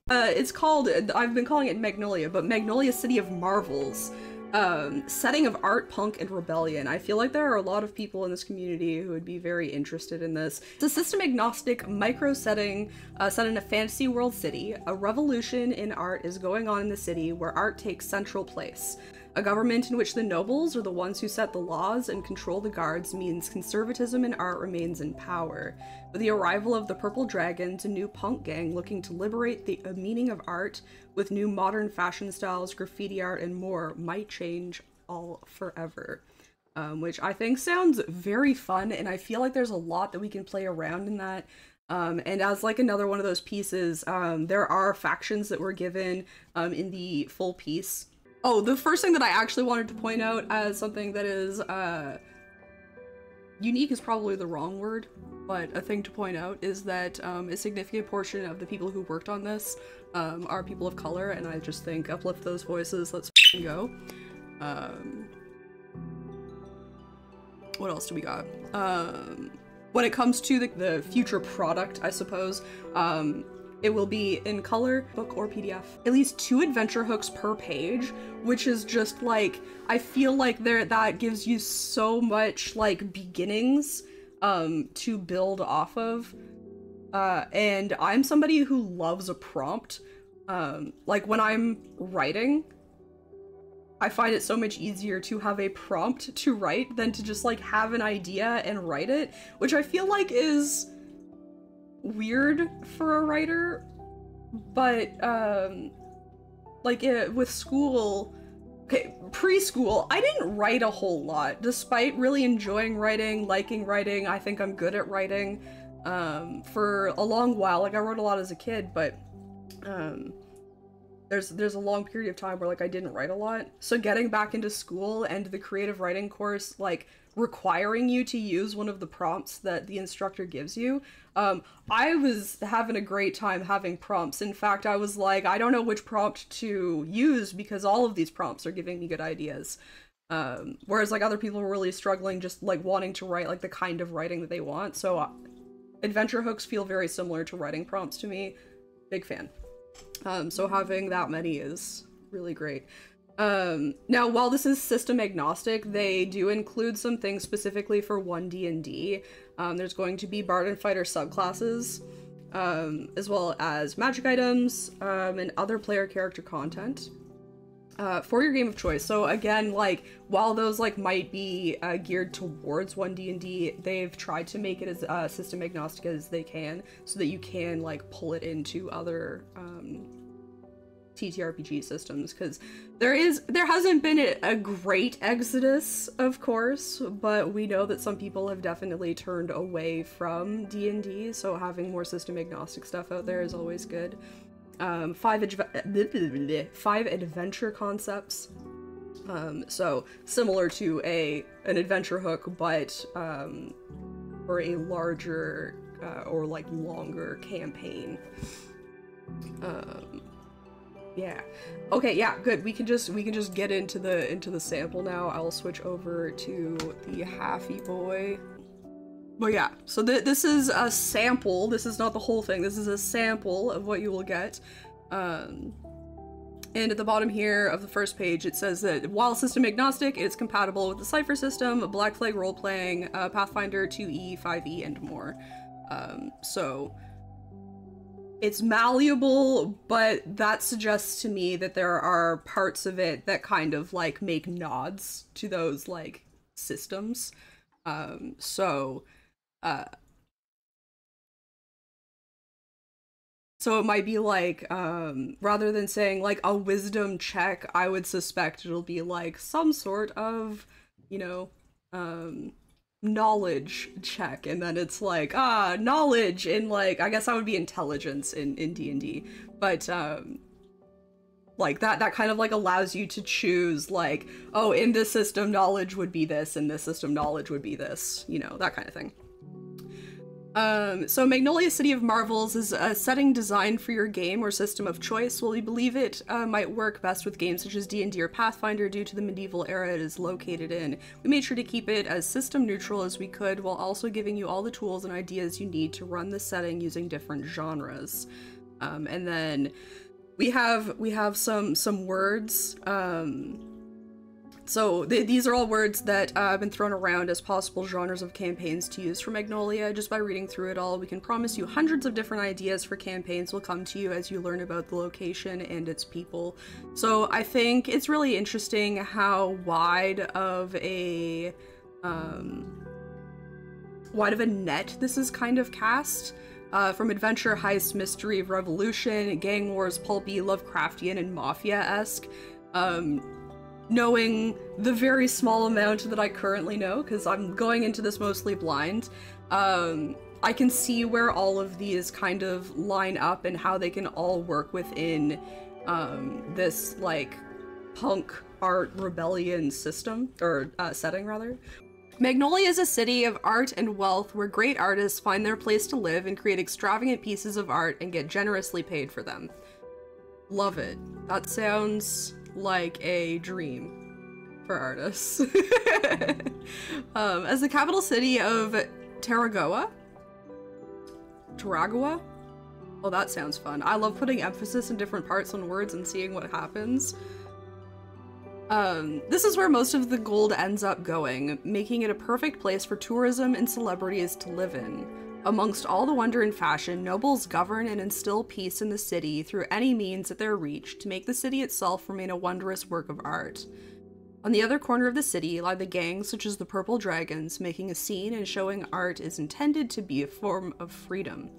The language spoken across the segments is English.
It's called, I've been calling it Magnolia, but Magnolia City of Marvels. Setting of art, punk, and rebellion. I feel like there are a lot of people in this community who would be very interested in this. It's a system-agnostic micro setting set in a fantasy world city. A revolution in art is going on in the city where art takes central place. A government in which the nobles are the ones who set the laws and control the guards means conservatism in art remains in power. With the arrival of the Purple Dragons, a new punk gang looking to liberate the meaning of art with new modern fashion styles, graffiti art, and more might change all forever. Which I think sounds very fun, and I feel like there's a lot that we can play around in that. And as like another one of those pieces, there are factions that were given in the full piece. Oh, the first thing that I actually wanted to point out as something that is, unique is probably the wrong word, but a thing to point out is that a significant portion of the people who worked on this are people of color, and I just think uplift those voices, let's go. What else do we got? When it comes to the future product, I suppose, it will be in color, book, or PDF. At least 2 adventure hooks per page, which is just like, I feel like that gives you so much like beginnings to build off of. And I'm somebody who loves a prompt. Like when I'm writing, I find it so much easier to have a prompt to write than to just like have an idea and write it, which I feel like is weird for a writer, but like with school, okay, preschool, I didn't write a whole lot, despite really enjoying writing, liking writing. I think I'm good at writing. For a long while, like I wrote a lot as a kid, but there's a long period of time where like I didn't write a lot. So getting back into school and the creative writing course, like requiring you to use one of the prompts that the instructor gives you, I was having a great time having prompts. In fact, I was like, I don't know which prompt to use because all of these prompts are giving me good ideas. Whereas like other people were really struggling just like wanting to write like the kind of writing that they want. So adventure hooks feel very similar to writing prompts to me. Big fan. So having that many is really great. Now, while this is system agnostic, they do include some things specifically for 1D&D. There's going to be Bard and Fighter subclasses, as well as magic items, and other player character content, for your game of choice. So again, like, while those, like, might be, geared towards 1D&D, they've tried to make it as, system agnostic as they can, so that you can, like, pull it into other, TTRPG systems, because there hasn't been a great exodus, of course, but we know that some people have definitely turned away from D&D, so having more system agnostic stuff out there is always good. 5 adventure concepts, so similar to an adventure hook, but for a larger or like longer campaign. Yeah. Okay, yeah, good. We can just get into the sample now. I'll switch over to the Happy Boy. But yeah, so this is a sample. This is not the whole thing. This is a sample of what you will get. And at the bottom here of the first page, it says that while system agnostic, it's compatible with the Cypher system, Black Flag role-playing, Pathfinder 2E, 5E, and more. So it's malleable, but that suggests to me that there are parts of it that kind of like make nods to those like systems. So it might be like, rather than saying like a wisdom check, I would suspect it'll be like some sort of, you know, knowledge check, and then it's like, knowledge in like, I guess that would be intelligence in D&D, but like that kind of like allows you to choose like, oh, in this system knowledge would be this, in this system knowledge would be this, you know, that kind of thing. So Magnolia City of Marvels is a setting designed for your game or system of choice. Well, we believe it might work best with games such as D&D or Pathfinder due to the medieval era it is located in. We made sure to keep it as system neutral as we could, while also giving you all the tools and ideas you need to run the setting using different genres. And then we have some words. So these are all words that have been thrown around as possible genres of campaigns to use for Magnolia. Just by reading through it all, we can promise you hundreds of different ideas for campaigns will come to you as you learn about the location and its people. So I think it's really interesting how wide of a net this is kind of cast. From adventure, heist, mystery, revolution, gang wars, pulpy, Lovecraftian, and mafia-esque. Knowing the very small amount that I currently know, because I'm going into this mostly blind, I can see where all of these kind of line up and how they can all work within this, like, punk art rebellion system, or setting, rather. Magnolia is a city of art and wealth where great artists find their place to live and create extravagant pieces of art and get generously paid for them. Love it. That sounds like a dream for artists. As the capital city of Tarragona? Oh, that sounds fun. I love putting emphasis in different parts on words and seeing what happens. This is where most of the gold ends up going, making it a perfect place for tourism and celebrities to live in. Amongst all the wonder and fashion, nobles govern and instill peace in the city through any means at their reach to make the city itself remain a wondrous work of art. On the other corner of the city lie the gangs such as the Purple Dragons, making a scene and showing art is intended to be a form of freedom.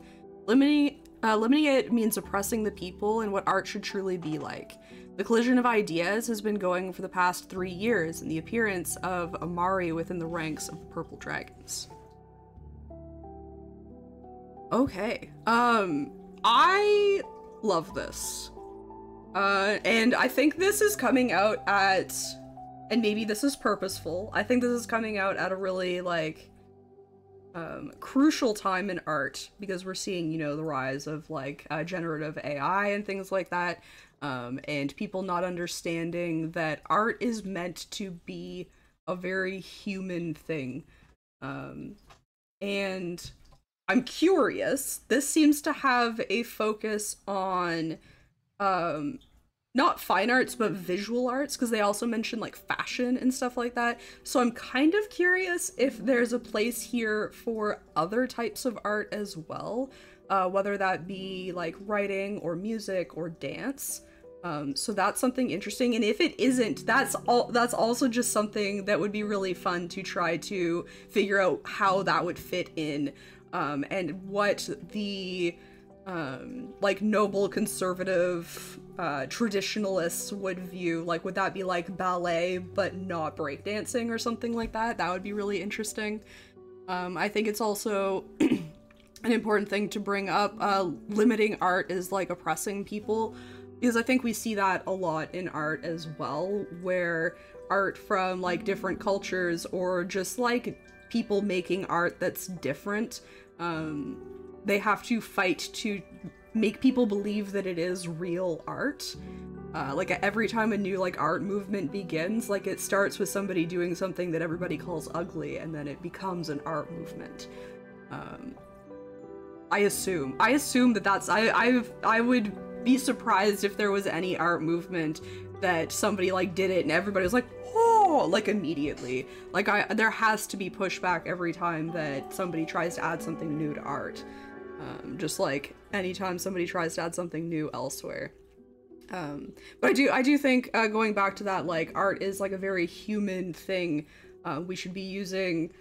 Limiting it means oppressing the people and what art should truly be like. The collision of ideas has been going for the past 3 years, and the appearance of Amari within the ranks of the Purple Dragons. Okay. I love this. And I think this is coming out at, and maybe this is purposeful, I think this is coming out at a really, like, crucial time in art, because we're seeing, you know, the rise of, like, generative AI and things like that, and people not understanding that art is meant to be a very human thing. And I'm curious, this seems to have a focus on, not fine arts, but visual arts, because they also mention, like, fashion and stuff like that. So I'm kind of curious if there's a place here for other types of art as well, whether that be, like, writing or music or dance. So that's something interesting, and if it isn't, that's also just something that would be really fun to try to figure out how that would fit in. And what the, like, noble conservative, traditionalists would view. Like, would that be, like, ballet, but not breakdancing or something like that? That would be really interesting. I think it's also an important thing to bring up. Limiting art is, like, oppressing people, because I think we see that a lot in art as well, where art from, like, different cultures, or just, like, people making art that's different, they have to fight to make people believe that it is real art. Like, every time a new, like, art movement begins, like, it starts with somebody doing something that everybody calls ugly, and then it becomes an art movement. I assume that that's, I would be surprised if there was any art movement that somebody, like, did it and everybody was like, oh, like, immediately. Like, there has to be pushback every time that somebody tries to add something new to art. Just like anytime somebody tries to add something new elsewhere. But I do think, going back to that, like, art is, like, a very human thing. We should be using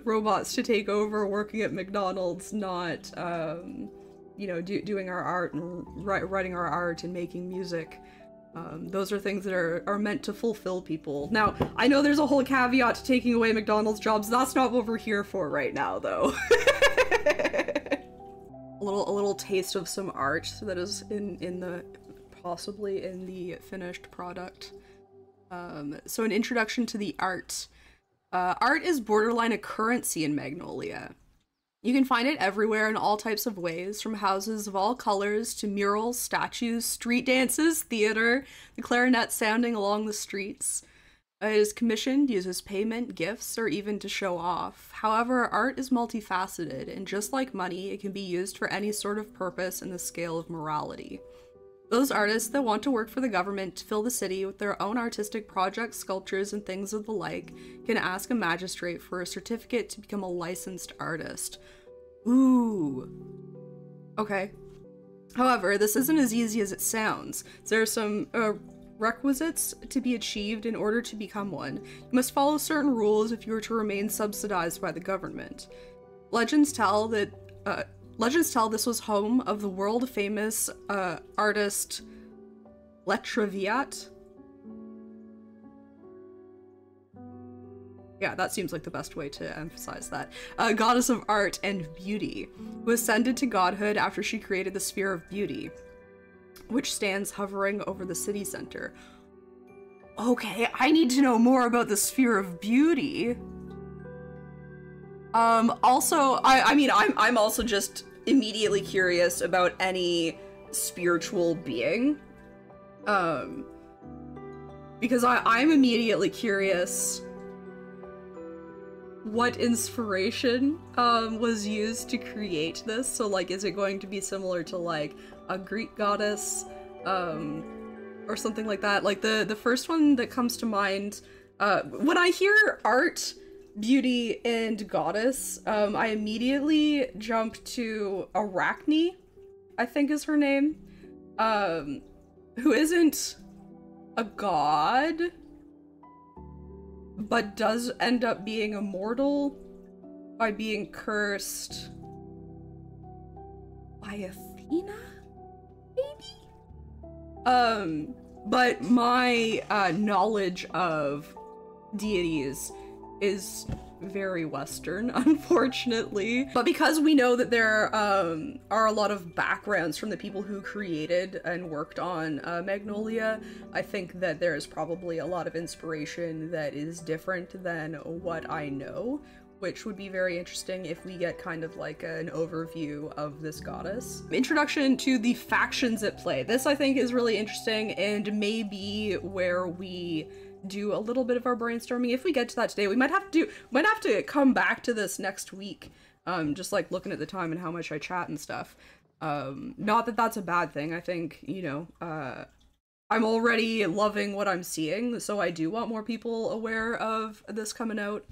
robots to take over working at McDonald's, not, you know, doing our art and writing our art and making music. Those are things that are meant to fulfill people. Now, I know there's a whole caveat to taking away McDonald's jobs. That's not what we're here for right now, though. A little taste of some art that is possibly in the finished product. So an introduction to the art. Art is borderline a currency in Magnolia. You can find it everywhere in all types of ways, from houses of all colors to murals, statues, street dances, theater, the clarinet sounding along the streets. It is commissioned, uses payment, gifts, or even to show off. However, art is multifaceted, and just like money, it can be used for any sort of purpose in the scale of morality. Those artists that want to work for the government to fill the city with their own artistic projects, sculptures, and things of the like can ask a magistrate for a certificate to become a licensed artist. Ooh. Okay. However, this isn't as easy as it sounds. There are some requisites to be achieved in order to become one. You must follow certain rules if you are to remain subsidized by the government. Legends tell this was home of the world-famous artist Letraviat. Yeah, that seems like the best way to emphasize that. A goddess of art and beauty, who ascended to godhood after she created the Sphere of Beauty, which stands hovering over the city center. Okay, I need to know more about the Sphere of Beauty. Also, I'm also just immediately curious about any spiritual being. Because I'm immediately curious what inspiration was used to create this. So like, is it going to be similar to like a Greek goddess or something like that? Like the first one that comes to mind when I hear art, beauty, and goddess, I immediately jump to Arachne, I think is her name, who isn't a god, but does end up being immortal by being cursed by Athena, maybe? But my knowledge of deities is very Western, unfortunately. But because we know that there are a lot of backgrounds from the people who created and worked on Magnolia, I think that there is probably a lot of inspiration that is different than what I know, which would be very interesting if we get kind of like an overview of this goddess. Introduction to the factions at play. This I think is really interesting and may be where we do a little bit of our brainstorming. If we get to that today, we might have to come back to this next week, just like looking at the time and how much I chat and stuff. Not that that's a bad thing. I think, you know, I'm already loving what I'm seeing, so I do want more people aware of this coming out.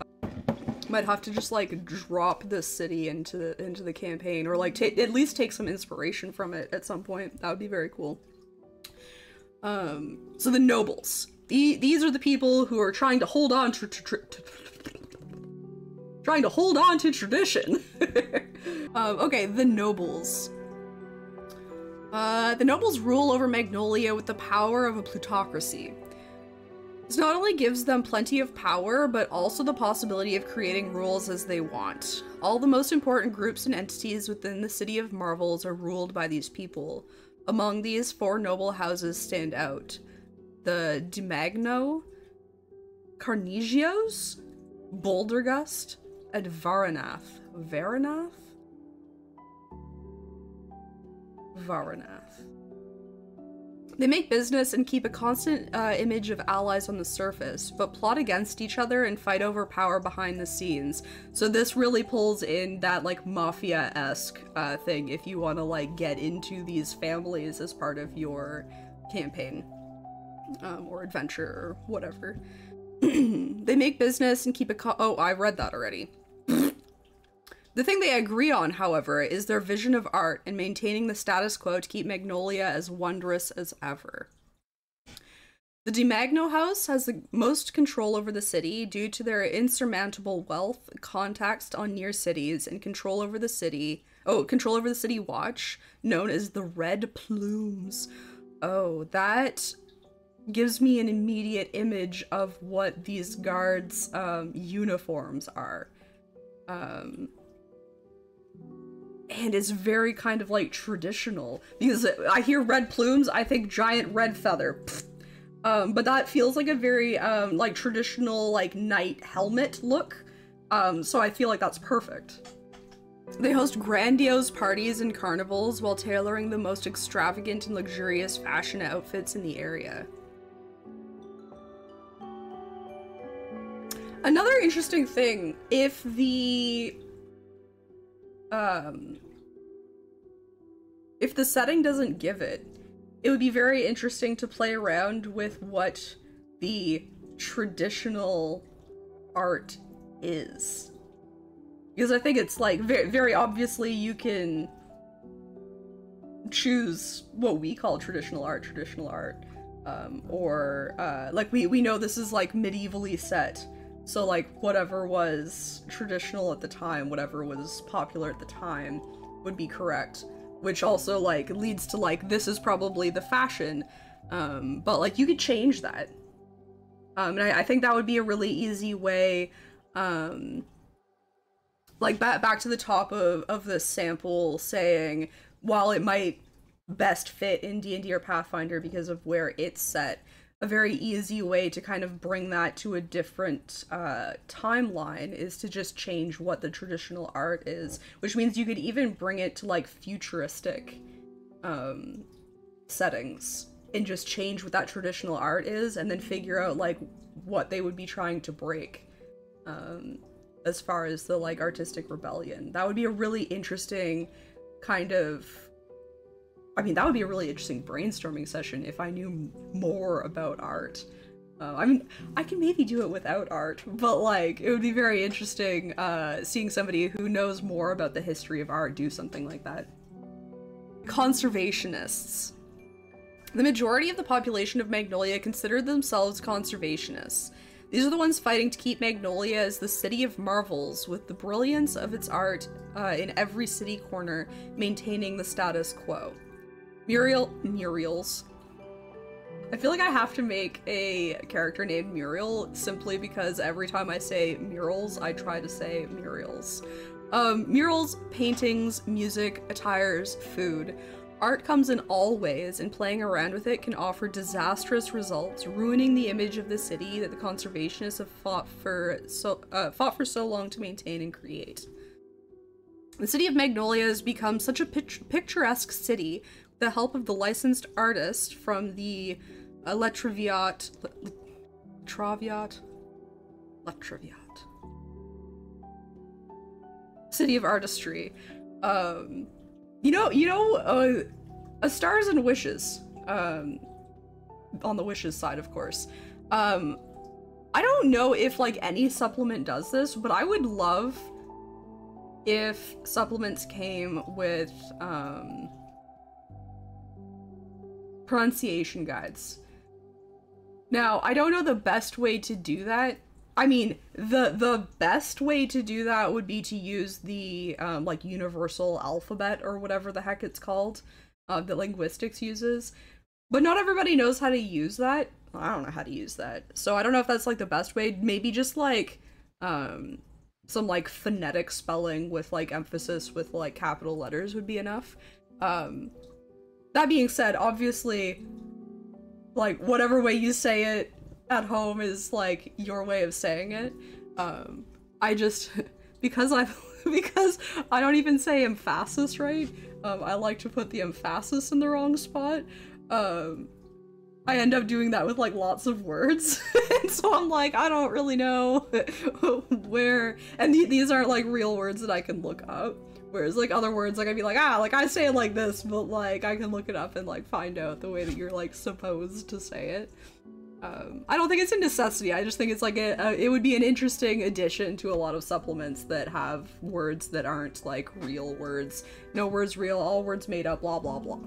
Might have to just like drop this city into the campaign, or like at least take some inspiration from it at some point. That would be very cool. So the nobles. These are the people who are trying to hold on to tradition. Okay, the nobles. The nobles rule over Magnolia with the power of a plutocracy. This not only gives them plenty of power, but also the possibility of creating rules as they want. All the most important groups and entities within the City of Marvels are ruled by these people. Among these, 4 noble houses stand out. The Dimagno, Carnegios, Bouldergust, and Varanath. Varanath? Varanath. They make business and keep a constant image of allies on the surface, but plot against each other and fight over power behind the scenes. So this really pulls in that like mafia-esque thing if you want to like get into these families as part of your campaign. Or adventure, or whatever. They make business and keep oh, I read that already. The thing they agree on, however, is their vision of art and maintaining the status quo to keep Magnolia as wondrous as ever. The Dimagno House has the most control over the city due to their insurmountable wealth, contacts on near cities, and control over the city watch, known as the Red Plumes. Oh, that gives me an immediate image of what these guards' uniforms are. And it's very kind of like traditional, because I hear red plumes, I think giant red feather. But that feels like a very like traditional like knight helmet look. So I feel like that's perfect. They host grandiose parties and carnivals while tailoring the most extravagant and luxurious fashion outfits in the area. Another interesting thing, if the setting doesn't give it, it would be very interesting to play around with what the traditional art is. Because I think it's like very, very obviously you can choose what we call traditional art, or like we know this is like medievally set, so like whatever was traditional at the time, whatever was popular at the time would be correct, which also like leads to like this is probably the fashion, but like you could change that, and I think that would be a really easy way, like back to the top of the sample saying, while it might best fit in D&D or Pathfinder because of where it's set, a very easy way to kind of bring that to a different timeline is to just change what the traditional art is, which means you could even bring it to like futuristic settings and just change what that traditional art is and then figure out like what they would be trying to break as far as the like artistic rebellion. That would be a really interesting kind of, I mean, that would be a really interesting brainstorming session if I knew more about art. I mean, I can maybe do it without art, but like, it would be very interesting seeing somebody who knows more about the history of art do something like that. Conservationists. The majority of the population of Magnolia consider themselves conservationists. These are the ones fighting to keep Magnolia as the city of marvels, with the brilliance of its art in every city corner, maintaining the status quo. Muriels. I feel like I have to make a character named Muriel simply because every time I say murals, I try to say Muriels. Murals, paintings, music, attires, food. Art comes in all ways, and playing around with it can offer disastrous results, ruining the image of the city that the conservationists have fought for so long to maintain and create. The city of Magnolia has become such a picturesque city with the help of the licensed artist from the Letraviat City of Artistry. A Stars and Wishes, on the Wishes side, of course. I don't know if, like, any supplement does this, but I would love if supplements came with, pronunciation guides. Now, I don't know the best way to do that. I mean, the best way to do that would be to use the, like, universal alphabet or whatever the heck it's called, that linguistics uses. But not everybody knows how to use that. I don't know how to use that. So I don't know if that's, like, the best way. Maybe just, like, some, like, phonetic spelling with, like, emphasis with, like, capital letters would be enough. That being said, obviously, like, whatever way you say it at home is like your way of saying it. I just because I don't even say emphasis right, I like to put the emphasis in the wrong spot. I end up doing that with like lots of words. And so I'm like, I don't really know where, and these aren't like real words that I can look up, whereas like other words, like I'd be like, like I say it like this, but like I can look it up and like find out the way that you're like supposed to say it. I don't think it's a necessity. I just think it's like it would be an interesting addition to a lot of supplements that have words that aren't like real words. No words real, all words made up, blah blah blah.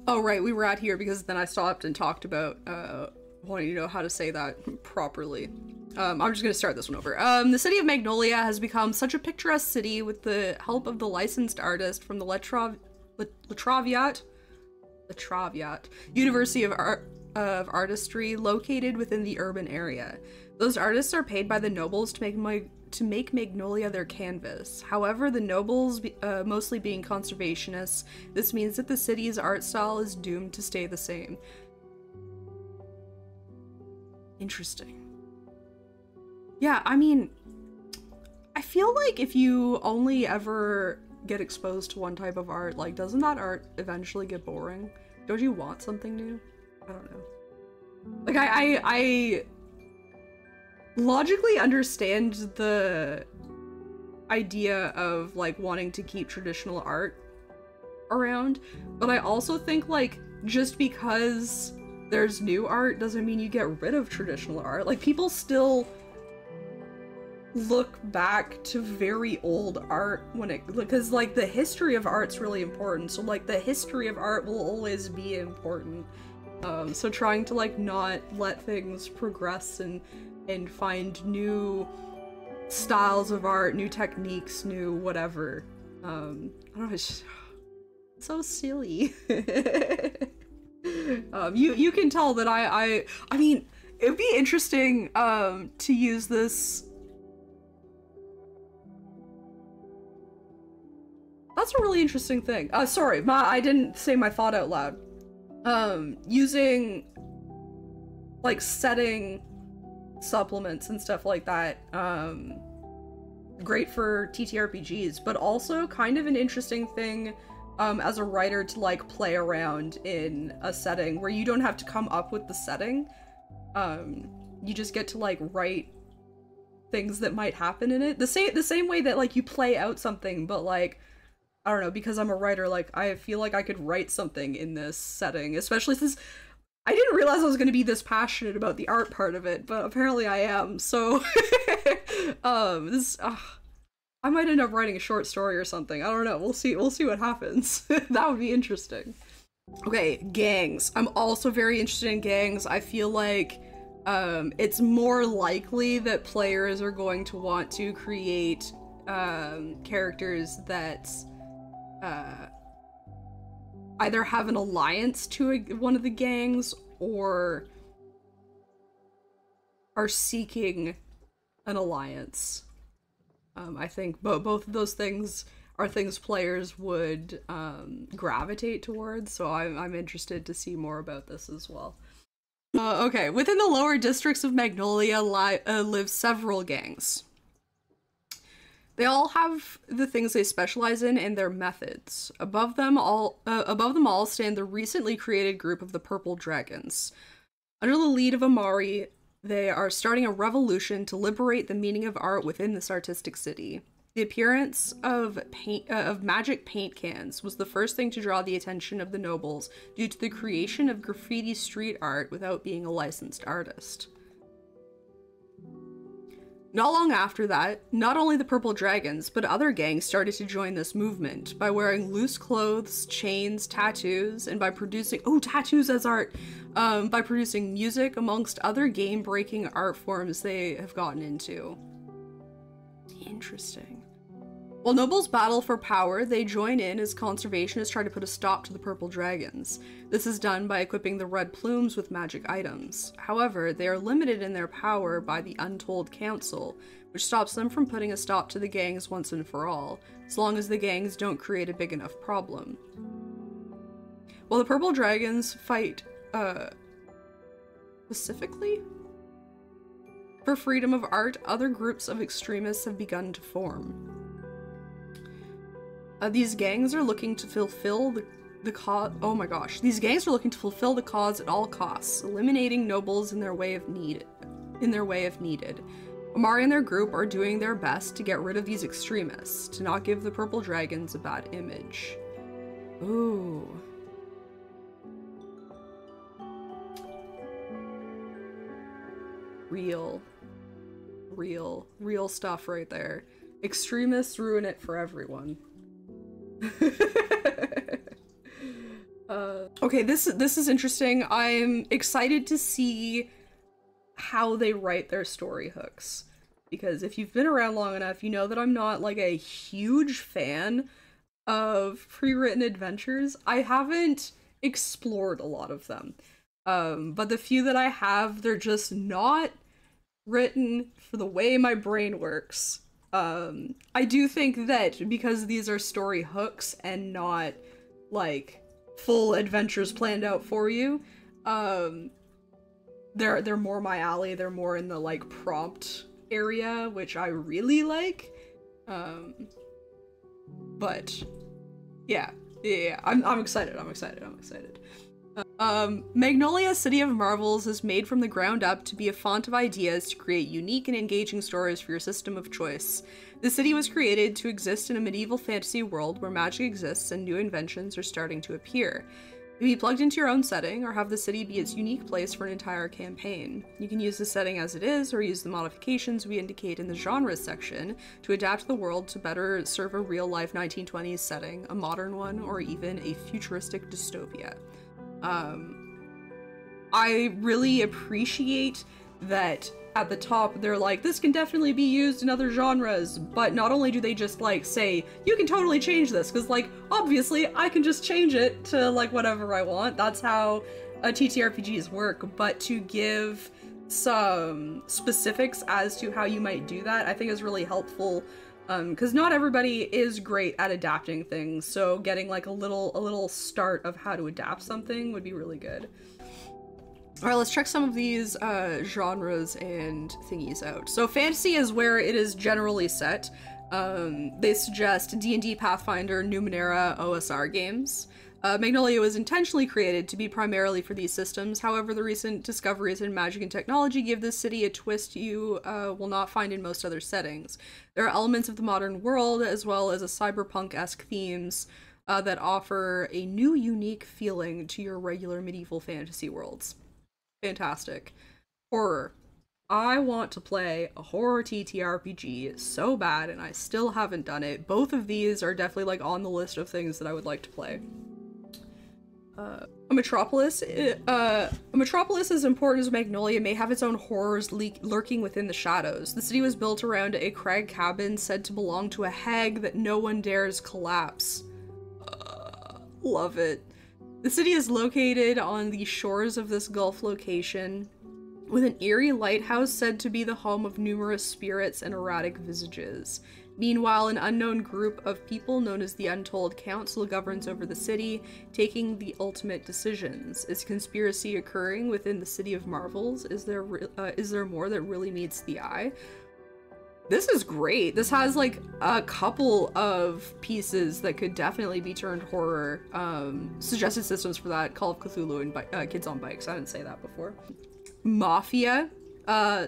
Oh right, we were at here because then I stopped and talked about wanting to know how to say that properly. I'm just gonna start this one over. The city of Magnolia has become such a picturesque city with the help of the licensed artist from the Letraviat University of Artistry, located within the urban area. Those artists are paid by the nobles to make Magnolia their canvas. However, the nobles mostly being conservationists, this means that the city's art style is doomed to stay the same. Interesting. Yeah, I mean, I feel like if you only ever get exposed to one type of art, like, doesn't that art eventually get boring? Don't you want something new? I don't know. like I logically understand the idea of like wanting to keep traditional art around, but I also think like just because there's new art doesn't mean you get rid of traditional art. Like people still look back to very old art when it, because like the history of art's really important, so like the history of art will always be important. So trying to like not let things progress and find new styles of art, new techniques, new whatever. I don't know, it's just so silly. You can tell that I mean, it'd be interesting to use this. That's a really interesting thing. Sorry, I didn't say my thought out loud. Using like setting supplements and stuff like that, great for TTRPGs, but also kind of an interesting thing as a writer to like play around in a setting where you don't have to come up with the setting. You just get to like write things that might happen in it. The same way that like you play out something, but like I don't know, because I'm a writer, like I feel like I could write something in this setting, especially since I didn't realize I was going to be this passionate about the art part of it, but apparently I am. So I might end up writing a short story or something. I don't know. We'll see what happens. That would be interesting. Okay, gangs. I'm also very interested in gangs. I feel like it's more likely that players are going to want to create characters that either have an alliance to one of the gangs or are seeking an alliance. I think both of those things are things players would gravitate towards, so I'm interested to see more about this as well. Okay, within the lower districts of Magnolia live several gangs. They all have the things they specialize in and their methods. Above them all stand the recently created group of the Purple Dragons. Under the lead of Amari, they are starting a revolution to liberate the meaning of art within this artistic city. The appearance of magic paint cans was the first thing to draw the attention of the nobles due to the creation of graffiti street art without being a licensed artist. Not long after that, not only the Purple Dragons, but other gangs started to join this movement by wearing loose clothes, chains, tattoos, and by producing- oh, tattoos as art! By producing music, amongst other game-breaking art forms they have gotten into. Interesting. While nobles battle for power, they join in as conservationists try to put a stop to the Purple Dragons. This is done by equipping the red plumes with magic items. However, they are limited in their power by the Untold Council, which stops them from putting a stop to the gangs once and for all, as long as the gangs don't create a big enough problem. While the Purple Dragons fight, specifically for freedom of art, other groups of extremists have begun to form. These gangs are looking to fulfill the cause. Oh my gosh. These gangs are looking to fulfill the cause at all costs, eliminating nobles in their way of needed. Amari and their group are doing their best to get rid of these extremists, to not give the Purple Dragons a bad image. Ooh. Real stuff right there. Extremists ruin it for everyone. Okay, this is interesting. I'm excited to see how they write their story hooks, because if you've been around long enough, you know that I'm not like a huge fan of pre-written adventures. I haven't explored a lot of them, but the few that I have, they're just not written for the way my brain works. I do think that because these are story hooks and not like full adventures planned out for you, they're more my alley. They're more in the like prompt area, which I really like. But yeah, I'm excited. Magnolia, City of Marvels is made from the ground up to be a font of ideas to create unique and engaging stories for your system of choice. The city was created to exist in a medieval fantasy world where magic exists and new inventions are starting to appear. You can be plugged into your own setting, or have the city be its unique place for an entire campaign. You can use the setting as it is, or use the modifications we indicate in the genres section to adapt the world to better serve a real-life 1920s setting, a modern one, or even a futuristic dystopia. I really appreciate that at the top they're like, this can definitely be used in other genres, but not only do they just like say, you can totally change this, because like, obviously I can just change it to like whatever I want. That's how TTRPGs work, but to give some specifics as to how you might do that, I think is really helpful. Because not everybody is great at adapting things, so getting like a little start of how to adapt something would be really good. Alright, let's check some of these genres and thingies out. So fantasy is where it is generally set. They suggest D&D, Pathfinder, Numenera, OSR games. Magnolia was intentionally created to be primarily for these systems. However, the recent discoveries in magic and technology give this city a twist you will not find in most other settings. There are elements of the modern world, as well as a cyberpunk-esque themes that offer a new, unique feeling to your regular medieval fantasy worlds. Fantastic. Horror. I want to play a horror TTRPG so bad, and I still haven't done it. Both of these are definitely like on the list of things that I would like to play. A metropolis as important as Magnolia may have its own horrors lurking within the shadows. The city was built around a crag cabin said to belong to a hag that no one dares collapse. Love it. The city is located on the shores of this Gulf location, with an eerie lighthouse said to be the home of numerous spirits and erratic visages. Meanwhile, an unknown group of people known as the Untold Council governs over the city, taking the ultimate decisions. Is conspiracy occurring within the City of Marvels? Is there more that really meets the eye? This is great. This has like a couple of pieces that could definitely be turned horror. Suggested systems for that: Call of Cthulhu and Kids on Bikes. I didn't say that before. Mafia.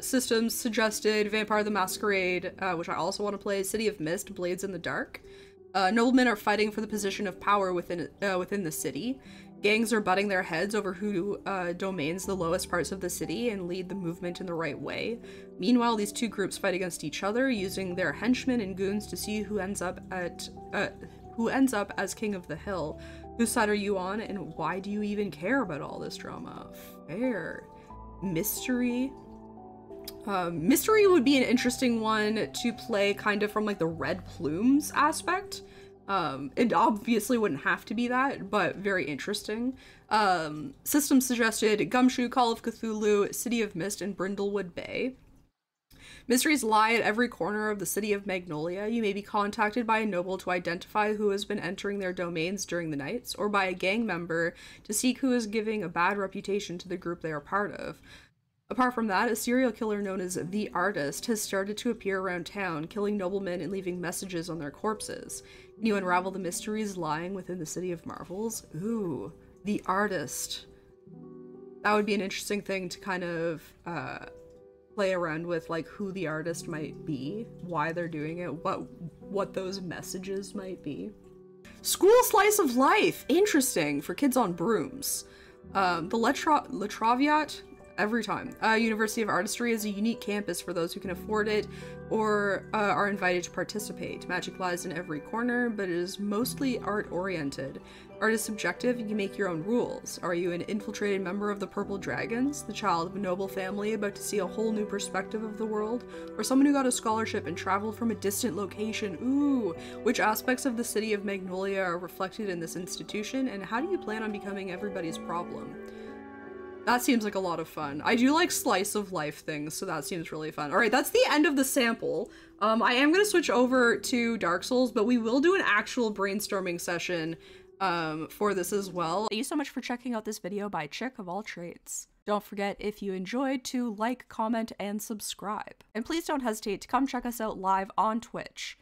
Systems suggested Vampire the Masquerade, which I also want to play, City of Mist, Blades in the Dark. Noblemen are fighting for the position of power within the city. Gangs are butting their heads over who domains the lowest parts of the city and lead the movement in the right way. Meanwhile, these two groups fight against each other, using their henchmen and goons to see who ends up as King of the Hill. Whose side are you on, and why do you even care about all this drama? Fair. Mystery. Mystery would be an interesting one to play kind of from like the Red Plumes aspect. It obviously wouldn't have to be that, but very interesting. Systems suggested Gumshoe, Call of Cthulhu, City of Mist, and Brindlewood Bay. Mysteries lie at every corner of the city of Magnolia. You may be contacted by a noble to identify who has been entering their domains during the nights, or by a gang member to seek who is giving a bad reputation to the group they are part of. Apart from that, a serial killer known as The Artist has started to appear around town, killing noblemen and leaving messages on their corpses. Can you unravel the mysteries lying within the City of Marvels? Ooh, The Artist. That would be an interesting thing to kind of play around with, like who the artist might be, why they're doing it, what those messages might be. School slice of life! Interesting, for kids on brooms. The La Traviat? Every time. University of Artistry is a unique campus for those who can afford it or are invited to participate. Magic lies in every corner, but it is mostly art-oriented. Art is subjective, and you make your own rules. Are you an infiltrated member of the Purple Dragons, the child of a noble family about to see a whole new perspective of the world, or someone who got a scholarship and traveled from a distant location? Ooh! Which aspects of the city of Magnolia are reflected in this institution, and how do you plan on becoming everybody's problem? That seems like a lot of fun. I do like slice of life things, so that seems really fun. All right, that's the end of the sample. I am going to switch over to Dark Souls, but we will do an actual brainstorming session for this as well. Thank you so much for checking out this video by Chick of all trades. Don't forget, if you enjoyed, to like, comment, and subscribe. And please don't hesitate to come check us out live on Twitch.